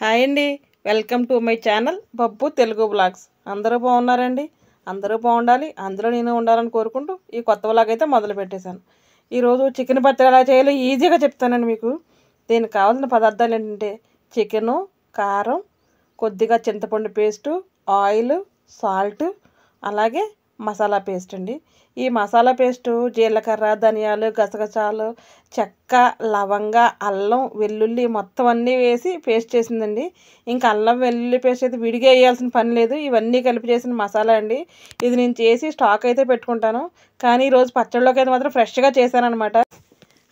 Hi అండి, welcome to my channel Babbu Telugu blogs. అందరూ బాగున్నారండి? అందరూ బాగుండాలి, అందులో నేను ఉండాలని కోరుకుంటూ ఈ కొత్త బ్లాగ్ అయితే మొదలు పెట్టేశాను. ఈరోజు చికెన్ పచ్చడి ఎలా చేయాలో ఈజీగా చెప్తానండి మీకు. దీనికి కావాల్సిన పదార్థాలు ఏంటంటే చికెను, కారం, కొద్దిగా చింతపండు పేస్టు, ఆయిల్, సాల్ట్, అలాగే మసాలా పేస్ట్ అండి. ఈ మసాలా పేస్టు జీలకర్ర, ధనియాలు, గసగసాలు, చెక్క, లవంగ, అల్లం, వెల్లుల్లి మొత్తం అన్నీ వేసి పేస్ట్ చేసిందండి. ఇంకా అల్లం వెల్లుల్లి పేస్ట్ అయితే విడిగా వేయాల్సిన పని లేదు, ఇవన్నీ కలిపి చేసిన మసాలా అండి. ఇది నేను చేసి స్టాక్ అయితే పెట్టుకుంటాను, కానీ ఈరోజు పచ్చడిలోకి అయితే మాత్రం ఫ్రెష్గా చేశానమాట.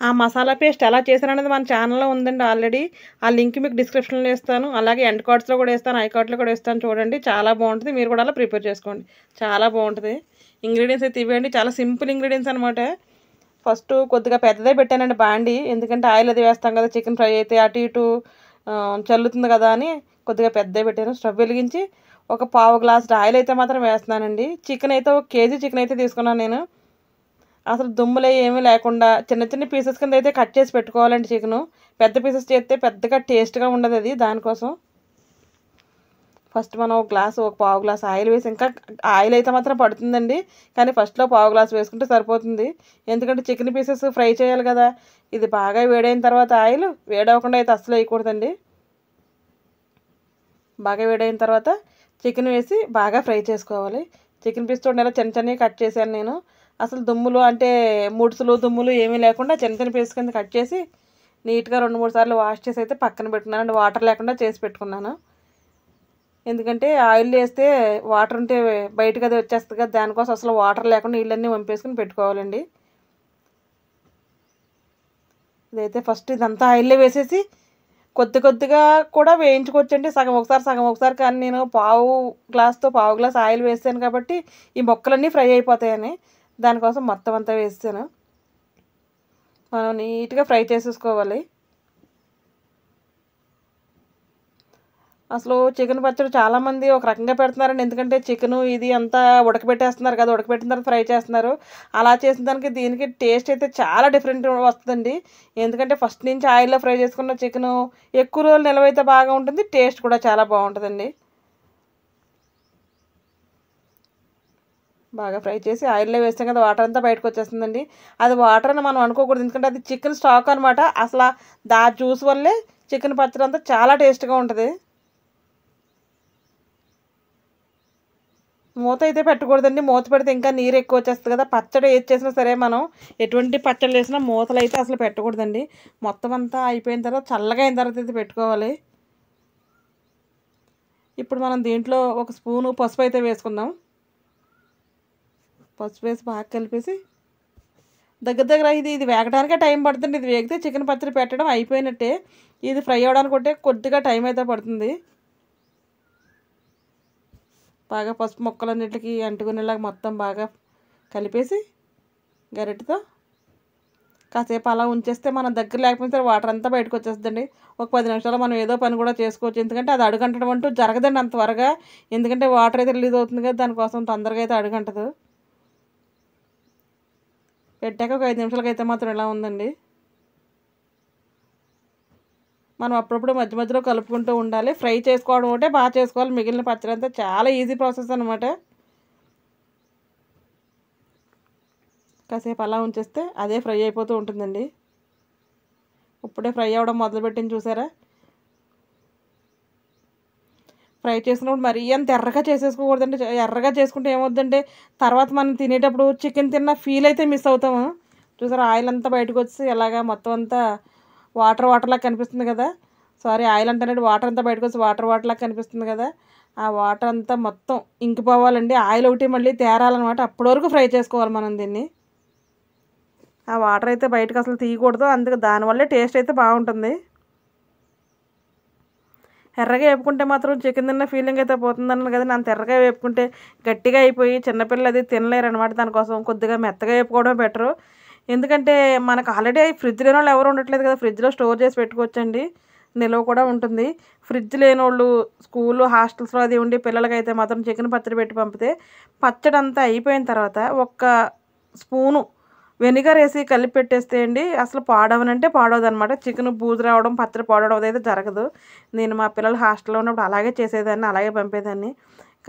ఆ మసాలా పేస్ట్ ఎలా చేశాననేది మన ఛానల్లో ఉందండి ఆల్రెడీ. ఆ లింక్ మీకు డిస్క్రిప్షన్లో ఇస్తాను, అలాగే ఎండ్ కార్డ్స్లో కూడా ఇస్తాను, ఐ కార్డ్లో కూడా ఇస్తాను. చూడండి, చాలా బాగుంటుంది. మీరు కూడా అలా ప్రిపేర్ చేసుకోండి, చాలా బాగుంటుంది. ఇంగ్రీడియంట్స్ అయితే ఇవ్వండి, చాలా సింపుల్ ఇంగ్రీడియంట్స్ అనమాట. ఫస్ట్ కొద్దిగా పెద్దదే పెట్టానండి బాండి, ఎందుకంటే ఆయిల్ అది వేస్తాం కదా, చికెన్ ఫ్రై అయితే అటు ఇటు చల్లుతుంది కదా అని కొద్దిగా పెద్దదే పెట్టాను. స్టవ్ వెలిగించి ఒక పావు గ్లాస్ ఆయిల్ అయితే మాత్రం వేస్తున్నానండి. చికెన్ అయితే 1 కేజీ చికెన్ అయితే తీసుకున్నాను నేను. అసలు దుమ్ములే ఏమీ లేకుండా చిన్న చిన్న పీసెస్ కింద అయితే కట్ చేసి పెట్టుకోవాలండి చికెను. పెద్ద పీసెస్ చేస్తే పెద్దగా టేస్ట్గా ఉండదు అది. దానికోసం ఫస్ట్ మనం ఒక పావు గ్లాస్ ఆయిల్ వేసి, ఇంకా ఆయిల్ అయితే మాత్రం పడుతుందండి, కానీ ఫస్ట్లో పావు గ్లాస్ వేసుకుంటే సరిపోతుంది. ఎందుకంటే చికెన్ పీసెస్ ఫ్రై చేయాలి కదా. ఇది బాగా వేడైన తర్వాత ఆయిల్ వేడవకుండా అయితే అస్సలు వేయకూడదండి. బాగా వేడైన తర్వాత చికెన్ వేసి బాగా ఫ్రై చేసుకోవాలి. చికెన్ పీస్ చూడండి, చిన్న చిన్నవి కట్ చేశాను నేను. అసలు దుమ్ములు అంటే ముడుసులు దుమ్ములు ఏమీ లేకుండా చిన్న చిన్న పీస్ కింద కట్ చేసి నీట్గా 2-3 సార్లు వాష్ చేసి అయితే పక్కన పెట్టుకున్నాను అండి. వాటర్ లేకుండా చేసి పెట్టుకున్నాను, ఎందుకంటే ఆయిల్ వేస్తే వాటర్ ఉంటే బయటకు అది వచ్చేస్తుంది కదా, దానికోసం అసలు వాటర్ లేకుండా నీళ్ళన్నీ వంపేసుకుని పెట్టుకోవాలండి. ఇదైతే ఫస్ట్ ఇదంతా ఆయిల్లో వేసేసి కొద్దిగా కూడా వేయించుకోవచ్చండి, సగం ఒకసారి. కానీ నేను పావు గ్లాస్ ఆయిల్ వేసాను కాబట్టి ఈ మొక్కలన్నీ ఫ్రై అయిపోతాయని దానికోసం మొత్తం అంతా వేసాను. మనం నీట్గా ఫ్రై చేసేసుకోవాలి. అసలు చికెన్ పచ్చడి చాలామంది ఒక రకంగా పెడుతున్నారండి, ఎందుకంటే చికెను ఇది అంతా ఉడకబెట్టేస్తున్నారు కదా, ఉడకబెట్టిన తర్వాత ఫ్రై చేస్తున్నారు. అలా చేసిన దానికి దీనికి టేస్ట్ అయితే చాలా డిఫరెంట్ వస్తుందండి. ఎందుకంటే ఫస్ట్ నుంచి ఆయిల్లో ఫ్రై చేసుకున్న చికెను ఎక్కువ రోజులు నిలవైతే బాగా ఉంటుంది, టేస్ట్ కూడా చాలా బాగుంటుందండి. బాగా ఫ్రై చేసి ఆయిల్లో వేస్తాం కదా, వాటర్ అంతా బయటకు వచ్చేస్తుందండి. అది వాటర్ అని మనం అనుకోకూడదు, ఎందుకంటే అది చికెన్ స్టాక్ అనమాట. అసలు దా జ్యూస్ వల్లే చికెన్ పచ్చడి అంతా చాలా టేస్ట్గా ఉంటుంది. మూత అయితే పెట్టకూడదండి, మూత పెడితే ఇంకా నీరు ఎక్కువ వచ్చేస్తుంది కదా. పచ్చడి ఏది చేసినా సరే, మనం ఎటువంటి పచ్చళ్ళు వేసినా మూతలు అయితే అసలు పెట్టకూడదండి. మొత్తం అంతా అయిపోయిన తర్వాత చల్లగా అయిన తర్వాత అయితే పెట్టుకోవాలి. ఇప్పుడు మనం దీంట్లో 1 స్పూను పసుపు అయితే వేసుకుందాం. పసుపు వేసి బాగా కలిపేసి దగ్గర ఇది వేగడానికే టైం పడుతుంది. ఇది వేగితే చికెన్ పచ్చడి పెట్టడం అయిపోయినట్టే. ఇది ఫ్రై అవ్వడానికి ఒకటే కొద్దిగా టైం అయితే పడుతుంది. బాగా పసుపు ముక్కలన్నిటికీ అంటుకునేలాగా మొత్తం బాగా కలిపేసి గరిటెతో కాసేపు అలా ఉంచేస్తే మనం దగ్గర లేకపోతే వాటర్ అంతా బయటకు వచ్చేస్తుందండి. ఒక 10 నిమిషాలు మనం ఏదో పని కూడా చేసుకోవచ్చు, ఎందుకంటే అది అడుగంటడం అంటూ జరగదండి అంత త్వరగా. ఎందుకంటే వాటర్ అయితే రిలీజ్ అవుతుంది కదా, దానికోసం తొందరగా అయితే అడుగంటదు. పెట్టాక ఒక 5 నిమిషాలకి అయితే మాత్రం ఇలా ఉందండి. మనం అప్పుడప్పుడు మధ్య మధ్యలో కలుపుకుంటూ ఉండాలి. ఫ్రై చేసుకోవడం ఒకటే బాగా చేసుకోవాలి, మిగిలిన పచ్చడి అంతా చాలా ఈజీ ప్రాసెస్ అనమాట. కాసేపు అలా ఉంచేస్తే అదే ఫ్రై అయిపోతూ ఉంటుందండి. ఇప్పుడే ఫ్రై అవ్వడం మొదలుపెట్టింది చూసారా. ఫ్రై చేసినప్పుడు మరీ అంత ఎర్రగా చేసేసుకోకూడదండి. ఎర్రగా చేసుకుంటే ఏమవుతుందంటే తర్వాత మనం తినేటప్పుడు చికెన్ తిన్న ఫీల్ అయితే మిస్ అవుతాము. చూసారా, ఆయిల్ అంతా బయటకు వచ్చి ఎలాగా మొత్తం అంతా వాటర్లా కనిపిస్తుంది కదా. సారీ, ఆయిల్ అంటానండి, వాటర్ అంతా బయటకు వచ్చి వాటర్లా కనిపిస్తుంది కదా. ఆ వాటర్ అంతా మొత్తం ఇంకిపోవాలండి. ఆయిల్ ఒకటి మళ్ళీ తేరాలన్నమాట. అప్పటి వరకు ఫ్రై చేసుకోవాలి మనం దీన్ని. ఆ వాటర్ అయితే బయటకు అసలు తీయకూడదు, అందుకే దానివల్లే టేస్ట్ అయితే బాగుంటుంది. ఎర్రగా వేపుకుంటే మాత్రం చికెన్ తిన్న ఫీలింగ్ అయితే పోతుందన్నాను కదండి. అంత ఎర్రగా వేపుకుంటే గట్టిగా అయిపోయి చిన్నపిల్లలు అది తినలేరు అనమాట. దానికోసం కొద్దిగా మెత్తగా వేపుకోవడం బెటరు. ఎందుకంటే మనకు ఆల్రెడీ ఫ్రిడ్జ్ లేని వాళ్ళు ఎవరు ఉండట్లేదు కదా, ఫ్రిడ్జ్లో స్టోర్ చేసి పెట్టుకోవచ్చండి, నిల్వ కూడా ఉంటుంది. ఫ్రిడ్జ్ లేని వాళ్ళు స్కూలు హాస్టల్స్లో అది ఉండి పిల్లలకైతే మాత్రం చికెన్ పచ్చడి పెట్టి పంపితే పచ్చడి అంతా అయిపోయిన తర్వాత 1 స్పూను వెనిగర్ వేసి కలిపి పెట్టేస్తే అండి అసలు పాడవనంటే పాడవదనమాట. చికెన్ బూజు రావడం, పచ్చడి పాడవడం అదైతే జరగదు. నేను మా పిల్లలు హాస్టల్‌లో ఉన్నప్పుడు అలాగే చేసేదాన్ని, అలాగే పంపేదాన్ని.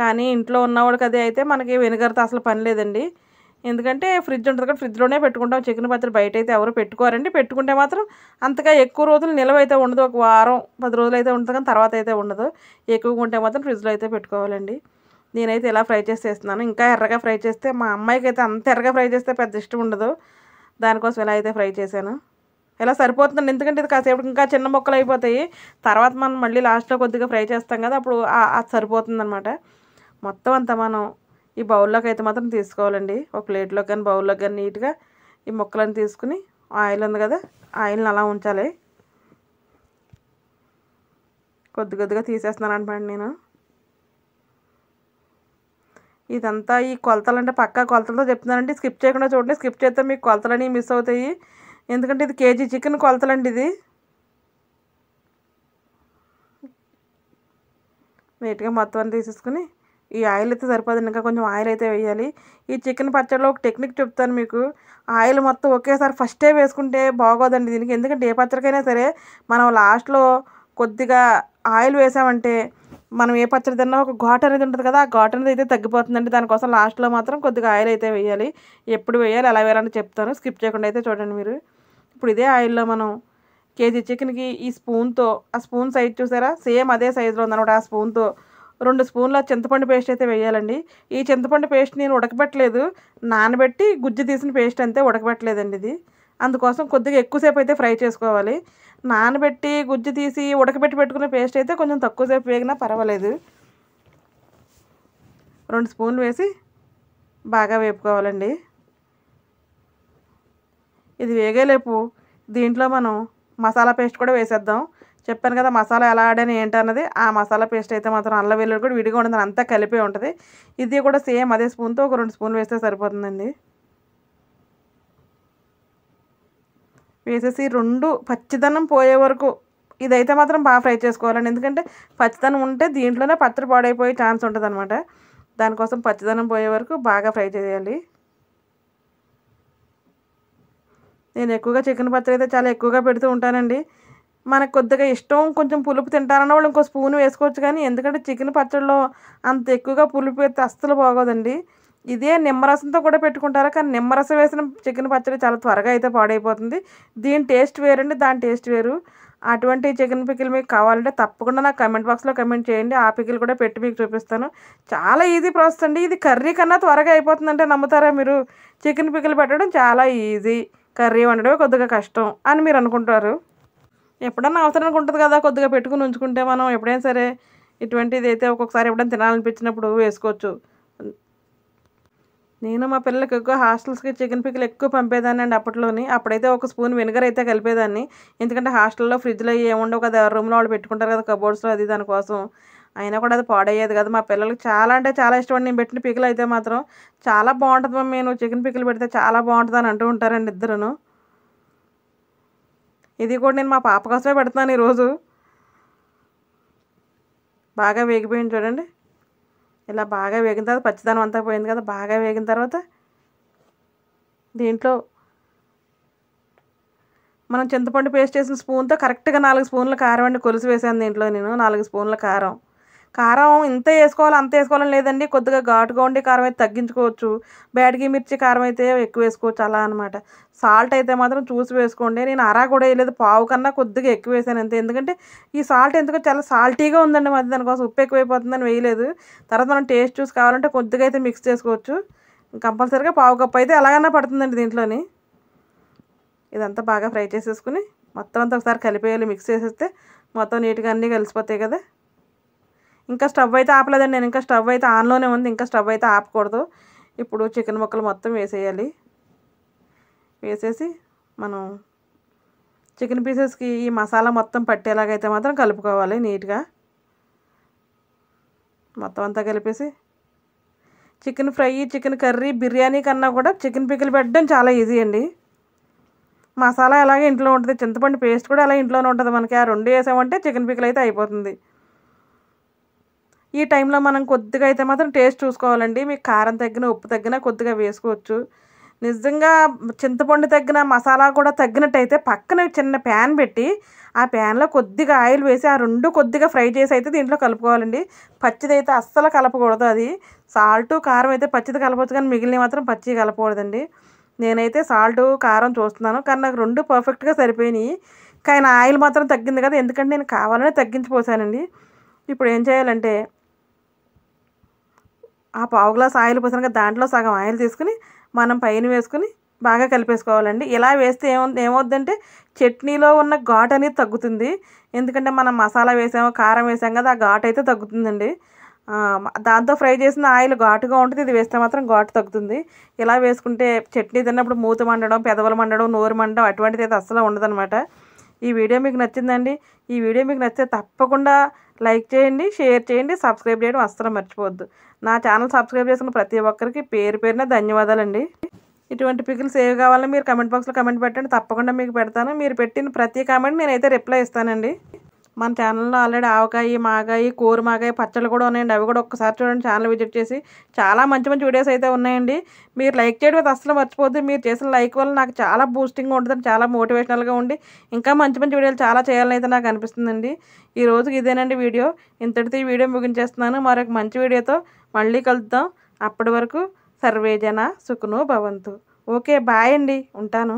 కానీ ఇంట్లో ఉన్నవాడికి అదే అయితే మనకి వెనిగర్‌తో అసలు పని లేదండి. ఎందుకంటే ఫ్రిడ్జ్ ఉంటుంది కదా, ఫ్రిడ్జ్‌లోనే పెట్టుకుంటాం చికెన్ పచ్చడి. బయటైతే ఎవరు పెట్టుకోరండి. పెట్టుకుంటే మాత్రం అంతగా ఎక్కువ రోజులు నిల్వ అయితే ఉండదు. ఒక వారం, 10 రోజులైతే ఉంటుంది కానీ తర్వాత అయితే ఉండదు. ఎక్కువగా ఉంటే మాత్రం ఫ్రిడ్జ్‌లో అయితే పెట్టుకోవాలండి. నేనైతే ఇలా ఫ్రై చేసి చేస్తున్నాను. ఇంకా ఎర్రగా ఫ్రై చేస్తే మా అమ్మాయికైతే అంత ఎర్రగా ఫ్రై చేస్తే పెద్ద ఇష్టం ఉండదు. దానికోసం ఇలా అయితే ఫ్రై చేశాను. ఇలా సరిపోతుందండి. ఎందుకంటే ఇది కాసేపటికి ఇంకా చిన్న ముక్కలు అయిపోతాయి. తర్వాత మనం మళ్ళీ లాస్ట్‌లో కొద్దిగా ఫ్రై చేస్తాం కదా, అప్పుడు అది సరిపోతుందనమాట. మొత్తం అంతా మనం ఈ బౌల్లోకి అయితే మాత్రం తీసుకోవాలండి. ఒక ప్లేట్లోకి కానీ బౌల్లోకి కానీ నీట్గా ఈ ముక్కలను తీసుకుని ఆయిల్ ఉంది కదా, ఆయిల్ని అలా ఉంచాలి. కొద్ది కొద్దిగా తీసేస్తున్నాను అనమాట నేను. ఇదంతా ఈ కొలతలంటే పక్కా కొలతలతో చెప్తున్నానండి. స్కిప్ చేయకుండా చూడండి. స్కిప్ చేస్తే మీకు కొలతలని మిస్ అవుతాయి. ఎందుకంటే ఇది కేజీ చికెన్ కొలతలండి ఇది. నీట్గా మొత్తం అన్ని తీసేసుకుని ఈ ఆయిల్ అయితే సరిపోదండి, ఇంకా కొంచెం ఆయిల్ అయితే వేయాలి. ఈ చికెన్ పచ్చడిలో ఒక టెక్నిక్ చెప్తాను మీకు. ఆయిల్ మొత్తం ఒకేసారి ఫస్టే వేసుకుంటే బాగోదండి దీనికి. ఎందుకంటే ఏ పచ్చడికైనా సరే మనం లాస్ట్లో కొద్దిగా ఆయిల్ వేసామంటే మనం ఏ పచ్చడి తిన్నా ఒక ఘాటు అనేది ఉంటుంది కదా, ఆ ఘాటు అనేది అయితే తగ్గిపోతుందండి. దానికోసం లాస్ట్లో మాత్రం కొద్దిగా ఆయిల్ అయితే వేయాలి. ఎప్పుడు వేయాలి, ఎలా వేయాలని చెప్తాను. స్కిప్ చేయకుండా అయితే చూడండి మీరు. ఇప్పుడు ఇదే ఆయిల్లో మనం కేజీ చికెన్కి ఈ స్పూన్తో, ఆ స్పూన్ సైజ్ చూసారా, సేమ్ అదే సైజులో ఉందన్నమాట. ఆ స్పూన్తో 2 స్పూన్ల చింతపండు పేస్ట్ అయితే వేయాలండి. ఈ చింతపండు పేస్ట్ నేను ఉడకబెట్టలేదు, నానబెట్టి గుజ్జు తీసిన పేస్ట్ అంతే, ఉడకబెట్టలేదండి ఇది. అందుకోసం కొద్దిగా ఎక్కువసేపు అయితే ఫ్రై చేసుకోవాలి. నానబెట్టి గుజ్జు తీసి ఉడకబెట్టి పెట్టుకునే పేస్ట్ అయితే కొంచెం తక్కువసేపు వేగినా పర్వాలేదు. 2 స్పూన్లు వేసి బాగా వేపుకోవాలండి. ఇది వేగేలేపు దీంట్లో మనం మసాలా పేస్ట్ కూడా వేసేద్దాం. చెప్పాను కదా మసాలా ఎలా ఆడని ఏంటన్నది. ఆ మసాలా పేస్ట్ అయితే మాత్రం అల్లం వెల్లుల్లి కూడా విడిగా ఉండదు, అంతా కలిపే ఉంటుంది. ఇది కూడా సేమ్ అదే స్పూన్తో ఒక 2 స్పూన్లు వేస్తే సరిపోతుందండి. వేసేసి 2 పచ్చిదనం పోయే వరకు ఇదైతే మాత్రం బాగా ఫ్రై చేసుకోవాలండి. ఎందుకంటే పచ్చిదనం ఉంటే దీంట్లోనే పచ్చడి పాడైపోయే ఛాన్స్ ఉంటుంది అనమాట. దానికోసం పచ్చిదనం పోయే వరకు బాగా ఫ్రై చేయాలి. నేను ఎక్కువగా చికెన్ పచ్చడి అయితే చాలా ఎక్కువగా పెడుతూ ఉంటానండి. మనకు కొద్దిగా ఇష్టం కొంచెం పులుపు తింటారన్న వాళ్ళు ఇంకో స్పూన్ వేసుకోవచ్చు. కానీ ఎందుకంటే చికెన్ పచ్చడిలో అంత ఎక్కువగా పులుపు అయితే అస్సలు బాగోదండి. ఇదే నిమ్మరసంతో కూడా పెట్టుకుంటారు, కానీ నిమ్మరసం వేసిన చికెన్ పచ్చడి చాలా త్వరగా అయితే పాడైపోతుంది. దీని టేస్ట్ వేరండి, దాని టేస్ట్ వేరు. అటువంటి చికెన్ పికిల్ మీకు కావాలంటే తప్పకుండా నాకు కమెంట్ బాక్స్లో కమెంట్ చేయండి. ఆ పికిల్ కూడా పెట్టి మీకు చూపిస్తాను. చాలా ఈజీ ప్రాసెస్ అండి. ఇది కర్రీ కన్నా త్వరగా అయిపోతుందంటే నమ్ముతారా మీరు? చికెన్ పికిల్ పెట్టడం చాలా ఈజీ, కర్రీ వండడమే కొద్దిగా కష్టం అని మీరు అనుకుంటారు. ఎప్పుడన్నా అవసరానికి ఉంటుంది కదా, కొద్దిగా పెట్టుకుని ఉంచుకుంటే మనం ఎప్పుడైనా సరే ఇటువంటిది అయితే ఒక్కొక్కసారి ఎప్పుడైనా తినాలనిపించినప్పుడు వేసుకోవచ్చు. నేను మా పిల్లలకి ఎక్కువ హాస్టల్స్కి చికెన్ పికిల్ ఎక్కువ పంపేదాన్ని అండి అప్పట్లోని. అప్పుడైతే ఒక స్పూన్ వెనిగర్ అయితే కలిపేదాన్ని. ఎందుకంటే హాస్టల్లో ఫ్రిడ్జ్లో ఏముండవు కదా, ఎవరి రూమ్లో వాళ్ళు పెట్టుకుంటారు కదా కబోర్డ్స్లో, అది దానికోసం. అయినా కూడా అది పాడయ్యేది కదా. మా పిల్లలకి చాలా అంటే చాలా ఇష్టం అండి. నేను పెట్టిన పికిల్ అయితే మాత్రం చాలా బాగుంటుంది మమ్మీ, నువ్వు చికెన్ పికిల్ పెడితే చాలా బాగుంటుంది అని అంటూ ఉంటారండి ఇద్దరును. ఇది కూడా నేను మా పాప కోసమే పెడుతున్నాను ఈరోజు. బాగా వేగిపోయింది చూడండి. ఇలా బాగా వేగిన తర్వాత పచ్చిదనం అంతా పోయింది కదా, బాగా వేగిన తర్వాత దీంట్లో మనం చింతపండు పేస్ట్ చేసిన స్పూన్తో కరెక్ట్గా 4 స్పూన్ల కారం అండి కొలిసి వేసాను దీంట్లో నేను. 4 స్పూన్ల కారం. కారం ఇంత వేసుకోవాలి అంత వేసుకోవాలని లేదండి. కొద్దిగా ఘాటుగా ఉండి కారం అయితే తగ్గించుకోవచ్చు. బ్యాడగి మిర్చి కారం అయితే ఎక్కువ వేసుకోవచ్చు, అలా అనమాట. సాల్ట్ అయితే మాత్రం చూసి వేసుకోండి. నేను అరా కూడా వేయలేదు, పావు కన్నా కొద్దిగా ఎక్కువ వేసాను అంతే. ఎందుకంటే ఈ సాల్ట్ ఎందుకో చాలా సాల్టీగా ఉందండి మధ్య, దానికోసం ఉప్పు ఎక్కువైపోతుందని వేయలేదు. తర్వాత మనం టేస్ట్ చూసి కావాలంటే కొద్దిగా అయితే మిక్స్ చేసుకోవచ్చు. కంపల్సరీగా పావు కప్పు అయితే ఎలాగైనా పడుతుందండి దీంట్లోని. ఇదంతా బాగా ఫ్రై చేసేసుకుని మొత్తం అంతా ఒకసారి కలిపేయాలి. మిక్స్ చేసేస్తే మొత్తం నీట్గా అన్నీ కలిసిపోతాయి కదా. ఇంకా స్టవ్ అయితే ఆపలేదండి నేను, ఇంకా స్టవ్ అయితే ఆన్లోనే ఉంది, ఇంకా స్టవ్ అయితే ఆపకూడదు. ఇప్పుడు చికెన్ ముక్కలు మొత్తం వేసేయాలి. వేసేసి మనం చికెన్ పీసెస్కి ఈ మసాలా మొత్తం పట్టేలాగైతే మాత్రం కలుపుకోవాలి నీట్గా. మొత్తం అంతా కలిపేసి chicken fry, chicken curry, biryani కన్నా కూడా చికెన్ పికిల్ పెట్టడం చాలా ఈజీ అండి. మసాలా అలాగే ఇంట్లో ఉంటుంది, చింతపండు పేస్ట్ కూడా అలా ఇంట్లోనే ఉంటుంది మనకి. ఆ 2 వేసామంటే చికెన్ పికిల్ అయితే అయిపోతుంది. ఈ టైంలో మనం కొద్దిగా అయితే మాత్రం టేస్ట్ చూసుకోవాలండి. మీకు కారం తగ్గిన, ఉప్పు తగ్గినా కొద్దిగా వేసుకోవచ్చు. నిజంగా చింతపండు తగ్గిన మసాలా కూడా తగ్గినట్టయితే పక్కన చిన్న ప్యాన్ పెట్టి ఆ ప్యాన్లో కొద్దిగా ఆయిల్ వేసి ఆ రెండు కొద్దిగా ఫ్రై చేసి అయితే దీంట్లో కలుపుకోవాలండి. పచ్చిది అయితే అస్సలు కలపకూడదు. అది సాల్టు కారం అయితే పచ్చిది కలపవచ్చు, కానీ మిగిలినవి మాత్రం పచ్చి కలపకూడదండి. నేనైతే సాల్టు కారం చూస్తున్నాను, కానీ నాకు రెండు పర్ఫెక్ట్గా సరిపోయినాయి. కానీ ఆయిల్ మాత్రం తగ్గింది కదా, ఎందుకంటే నేను కావాలనే తగ్గించిపోసానండి. ఇప్పుడు ఏం చేయాలంటే ఆ పావు గ్లాస్ ఆయిల్ పోసాను కదా, దాంట్లో సగం ఆయిల్ తీసుకుని మనం పైన వేసుకుని బాగా కలిపేసుకోవాలండి. ఇలా వేస్తే ఏమవుద్దంటే చట్నీలో ఉన్న ఘాటు అనేది తగ్గుతుంది. ఎందుకంటే మనం మసాలా వేసాము, కారం వేసాం కదా, ఆ ఘాటు అయితే తగ్గుతుందండి. దాంతో ఫ్రై చేసిన ఆయిల్ ఘాటుగా ఉంటుంది, ఇది వేస్తే మాత్రం ఘాటు తగ్గుతుంది. ఇలా వేసుకుంటే చట్నీ తిన్నప్పుడు మూత మండడం, పెదవులు మండడం, నోరు మండడం అటువంటిది అయితే అస్సలు ఉండదన్నమాట. ఈ వీడియో మీకు నచ్చిందండి. ఈ వీడియో మీకు నచ్చితే తప్పకుండా లైక్ చేయండి, షేర్ చేయండి, సబ్స్క్రైబ్ చేయడం అస్సలు మర్చిపోవద్దు. నా ఛానల్ సబ్స్క్రైబ్ చేసుకున్న ప్రతి ఒక్కరికి పేరు పేరున ధన్యవాదాలండి. ఇటువంటి పికిల్స్ ఏవి కావాలో మీరు కమెంట్ బాక్స్లో కమెంట్ పెట్టండి, తప్పకుండా మీకు పెడతాను. మీరు పెట్టిన ప్రతి కామెంట్ నేనైతే రిప్లై ఇస్తానండి. మన ఛానల్లో ఆల్రెడీ ఆవకాయ, మాగాయ, కూర మాగాయ పచ్చళ్ళు కూడా ఉన్నాయండి. అవి కూడా ఒక్కసారి చూడండి, ఛానల్ విజిట్ చేసి. చాలా మంచి మంచి వీడియోస్ అయితే ఉన్నాయండి. మీరు లైక్ చేయడం అయితే అస్సలు మర్చిపోద్దు. మీరు చేసిన లైక్ వల్ల నాకు చాలా బూస్టింగ్గా ఉంటుంది, చాలా మోటివేషనల్గా ఉండి ఇంకా మంచి మంచి వీడియోలు చాలా చేయాలని అయితే నాకు అనిపిస్తుందండి. ఈ రోజుకి ఇదేనండి వీడియో. ఇంతటితో ఈ వీడియో ముగించేస్తున్నాను. మరొక మంచి వీడియోతో మళ్ళీ కలుద్దాం. అప్పటి వరకు సర్వేజన సుఖనో భవంతు. ఓకే, బాయ్ అండి, ఉంటాను.